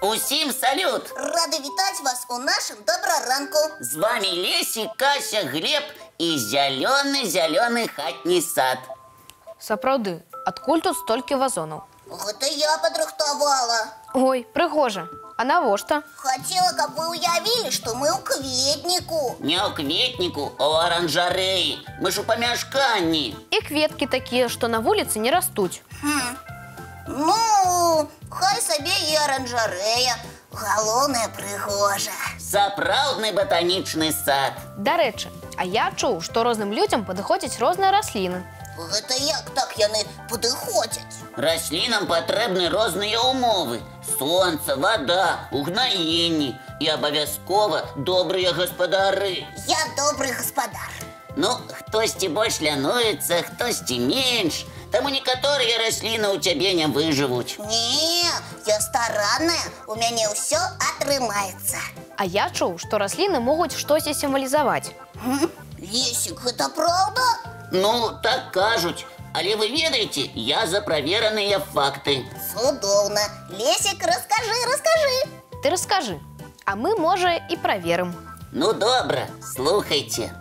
Усім салют! Рада вітаць вас у нашым добраранку. З вами Лесі, Кася, Глеб і зялёны хатні сад. Сапраўды, адкуль тут столькі вазонаў? Гэта я падрыхтавала. Ой, прыгожа. А навошта? Хацела, каб вы уявілі, што мы ў кветніку. Не ў кветніку, а ў аранжарэі. Мы ж у памяшканні. І кветкі такія, што на вуліцы не растуць. Ну, хай сабе і аранжарэя. Галоўнае прыгожа. Сапраўдны батанічны сад. Дарэчы, а я чуў, што розным людзям падыходзяць розныя расліны. Гэта як так яны падыходзяць? Раслінам патрэбны розныя ўмовы. Сонца, вада, угнаенні і абавязкова добрыя гаспадары. Я добры гаспадар. Ну, хтосьці больш лянуецца, хтосьці менш. Таму некаторыя расліны ў цябе не выжывуць. Не, я старанная, у мяне ўсё атрымаецца. А я чуў, што расліны могуць штосьці сімвалізаваць. Лесік, гэта праўда? Ну, так кажуць. Але вы ведаеце, я за правераныя факты. Цудоўна. Лесік, раскажы. Ты раскажы, а мы, можа, і праверым. Ну, добра, слухайце.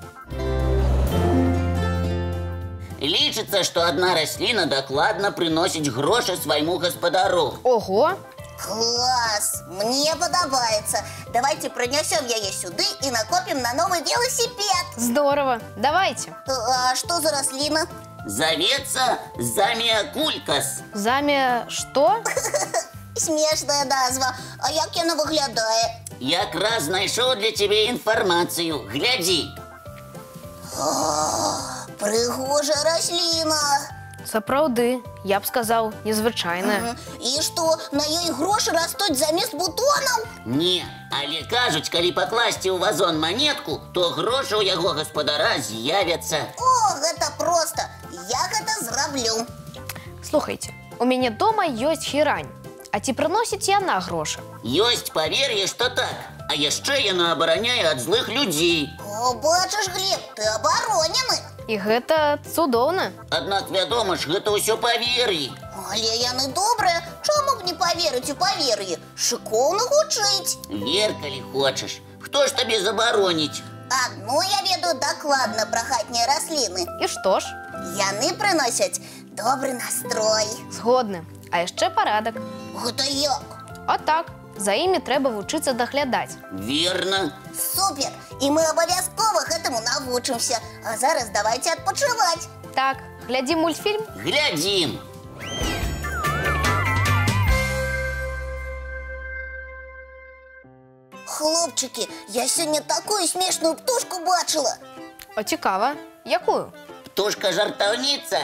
Лічыцца, што адна расліна дакладна прыносіць грошы свайму гаспадару. Ого! Клас! Мне падабаецца. Давайте прынясём яе сюды і накопім на новы велосипед. Здорово! Давайте. А што за расліна? Завецца заміакулькас. Замя што? Смешная назва. А як яна выглядае? Якраз знайшоў для цябе інфармацыю. Глядзі. Прыгожая расліна. Сапраўды, я б сказаў, незвычайная. І што, на ёй грошы растуць замест бутонаў? Не, але кажуць, калі пакласці ў вазон манетку, то грошы ў яго гаспадара з'явяцца. О, гэта проста. Я гэта зраблю. Слухайце, у мяне дома ёсць герань. А ці прыносіць яна грошы? Ёсць павер'е, што так. А яшчэ яна абараняе ад злых людзей. О, бачыш, Глеб, ты абаронены. І гэта цудоўна. Аднак, вядома ж, гэта ўсё павер'і. Але яны добрыя. Чаму б не паверыць у павер'і? Шыкоўна гучыць. Вер, калі хочаш. Хто ж табе забароніць? Адно я ведаю дакладна пра хатнія расліны. І што ж? Яны прыносяць добры настрой. Згодны. А яшчэ парадак. Гэта як? А так, за імі трэба вучыцца даглядаць. Верна. Супер! І мы абавязкова гэтаму навучымся. А зараз давайте адпачываць. Так, глядзім мультфільм? Глядзім. Хлопчыкі, я сёння такую смешную птушку бачыла. О, цікава. Якую? Птушка-жартаўніца.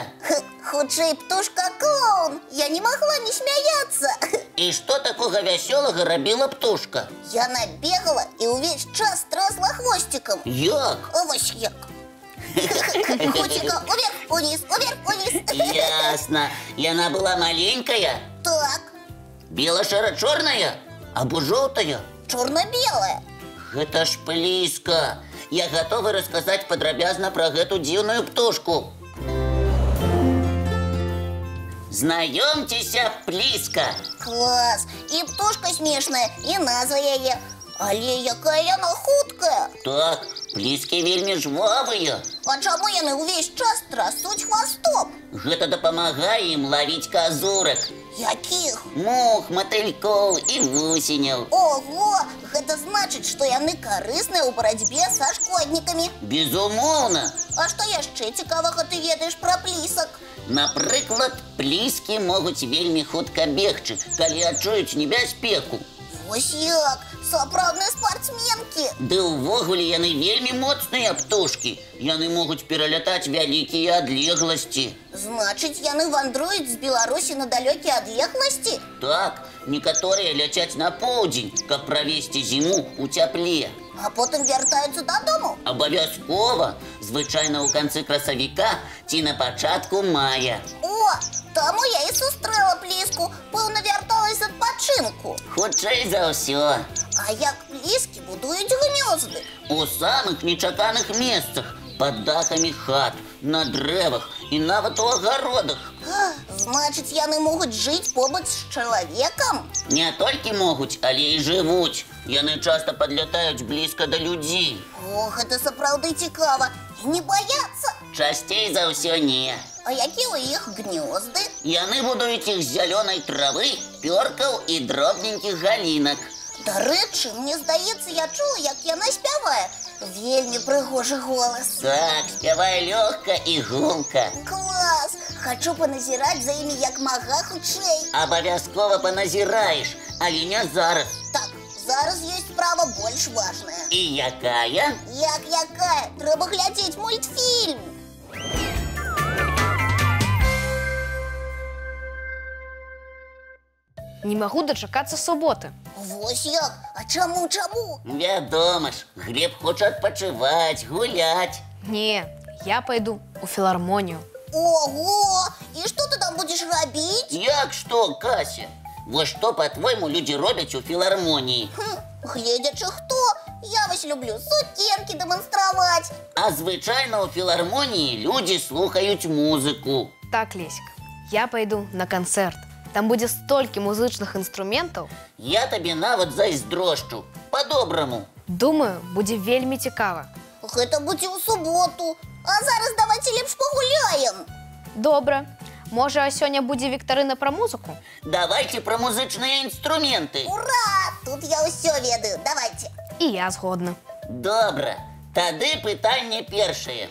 Хутчэй птушка-клоун. Я не магла не смяяцца. І што такога вясёлага рабіла птушка? Яна бегала і ўвесь час трасла хвосцікам. Як? Вось як. Хуціка, уверх-униз, уверх-униз. Ясна. Яна была маленькая? Так, Бела-шара-чорная? Або жоўтая? чорна-белая. Гэта ж пліска. Я гатовы расказаць падрабязна пра гэту дзіўную птушку. Знаёмцеся, пліска. Клас. І птушка смешная, і назва яе. Але якая яна хуткая. Так, пліскі вельмі жвавыя. А чаму яны ўвесь час трасуць хвастом? Гэта дапамагае ім лавіць казурак. Якіх? Мух, матылькоў і вусеняў. Ого, гэта значыць, што яны карысныя ў барацьбе са шкоднікамі. Безумоўна. А што яшчэ цікавага ты ведаеш пра плісак? Напрыклад, пліскі могуць вельмі хутка бегчы, калі адчуюць небяспеку. Вось як, сапраўдныя спартсменкі. Ды ўвогуле яны вельмі моцныя птушкі. Яны могуць пералятаць вялікія адлегласці. Значыць, яны вандруюць з Беларусі на далёкія адлегласці? Так, некаторыя ляцяць на поўдзень, каб правесці зіму ў цяпле. А потым вяртаюцца дадому? Абавязкова, звычайна ў канцы красавіка ці на пачатку мая. О, таму я і сустрэла пліску, пэўна вярталась з адпачынку. Хутчэй за ўсё. А як пліскі будуюць гнёзды? У самых нечаканых месцах, пад дахамі хат, на дрэвах і нават у агародах. Значить, яны могуць жыць побач з чалавекам? Не толькі могуць, але і жывуць. Яны часта падлятаюць блізка да людзей. Ох, гэта сапраўды цікава. І не баяцца? Часцей за ўсё не. А якія ў іх гнёзды? Яны будуюць іх з зялёнай травы, пёркаў і дробненькіх галінак. Дарэчы, мне здаецца, я чула, як яна спявае. Вельмі прыгожы голас. Так, спявае лёгка і гулка. Клас! Хачу паназіраць за імі як мага хутчэй. Абавязкова паназіраеш, але не зараз. Так, зараз ёсць справа больш важная. І якая? Якая? Трэба глядзець мультфільм. Не магу дачакацца суботы. Вось як? А чаму? Вядома ж, Глеб хоча адпачываць, гуляць. Не, я пойду у філармонію. Ого! І што ты там будзеш рабіць? Як што, Кася? Вось што, па-твойму, людзі робяць у філармоніі? Гледзячы хто? Я вось люблю сукенкі дэманстраваць. А звычайна ў філармоніі людзі слухаюць музыку. Так, Лесіка, я пойду на канцэрт. Там будзе столькі музычных інструментаў. Я табе нават зайздрошчу. Па-добраму. Думаю, будзе вельмі цікава. Гэта будзе ў суботу. А зараз давайце лепш пагуляем. Добра. Можа, сёння будзе віктарына пра музыку? Давайце пра музычныя інструменты. Ура! Тут я ўсё ведаю. Давайце. І я згодна. Добра. Тады пытанне першае.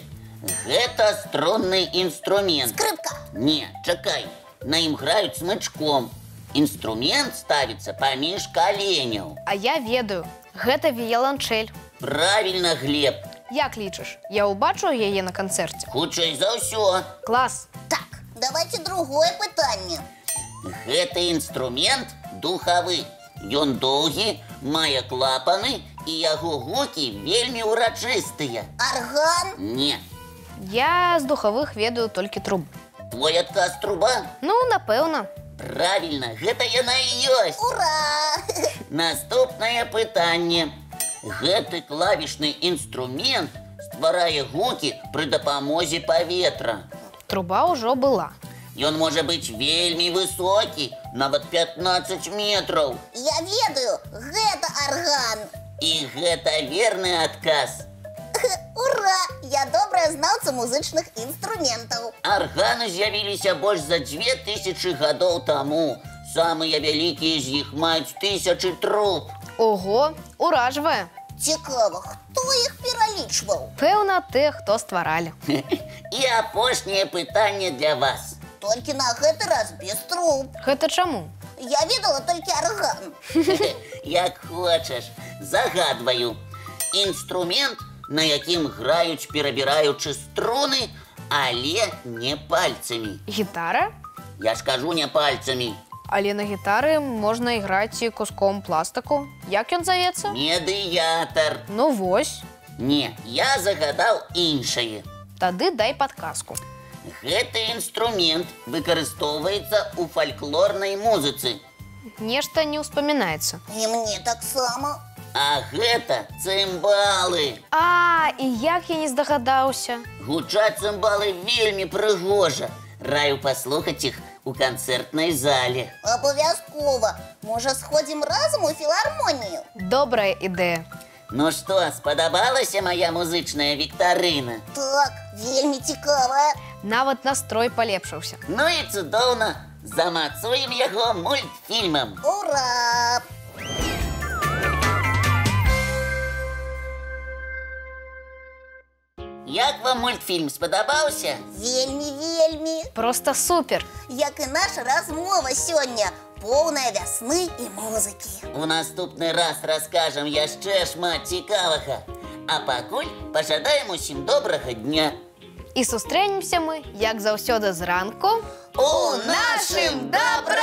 Гэта струнны інструмент. Скрыпка. Не, чакай. На ім граюць смычком. Інструмент ставіцца паміж каленяў. А я ведаю, гэта віяланчэль. Правільна, Глеб. Як лічыш, я ўбачу яе на канцэрце? Хутчэй за ўсё. Клас. Так, давайце другое пытанне. Гэты інструмент духавы. Ён доўгі, мае клапаны, і яго гукі вельмі ўрачыстыя. Арган? Не. Я з духавых ведаю толькі трубу. Твой адказ труба? Ну, напэўна. Правільна, гэта яна і ёсць. Ура! Наступнае пытанне. Гэты клавішны інструмент стварае гукі пры дапамозе паветра. Труба ўжо была. Ён можа быць вельмі высокі, нават 15 метраў. Я ведаю, гэта арган. І гэта верны адказ. Ура! Я добрая знаўца музычных інструментаў. Арганы з'явіліся больш за 2000 гадоў таму. Самыя вялікія з іх маюць 1000 труб. Ого, уражвае. Цікава, хто іх пералічваў? Пэўна, тых, хто стваралі. І апошняе пытанне для вас. Толькі на гэты раз без труб. Гэта чаму? Я ведала толькі арган. Як хочаш, загадваю. Інструмент, на якім граюць, перабіраючы струны, але не пальцамі. Гітара? Я ж кажу, не пальцамі. Але на гітары можна іграць і куском пластыку. Як ён завецца? Медыятар. Ну вось. Не, я загадаў іншае. Тады дай падказку. Гэты інструмент выкарыстоўваецца ў фальклорнай музыцы. Нешта не ўспамінаецца. І мне таксама. А гэта цымбалы. А, і як я не здагадаўся. Гучаць цымбалы вельмі прыгожа. Раю паслухаць іх у канцэртнай зале. Абавязкова. Можа, сходзім разам у філармонію? Добрая ідэя. Ну што, спадабалася мая музычная віктарына? Так, вельмі цікавая. Нават настрой палепшыўся. Ну і цудоўна. Замацуем яго мультфільмам. Ура! Як вам мультфільм спадабаўся? Вельмі. Проста супер. Як і наша размова сёння. Поўная вясны і музыкі. У наступны раз раскажам яшчэ шмат цікавага. А пакуль пажадаем усім добрага дня. І сустрэнемся мы, як заўсёды зранку, У нашым добрым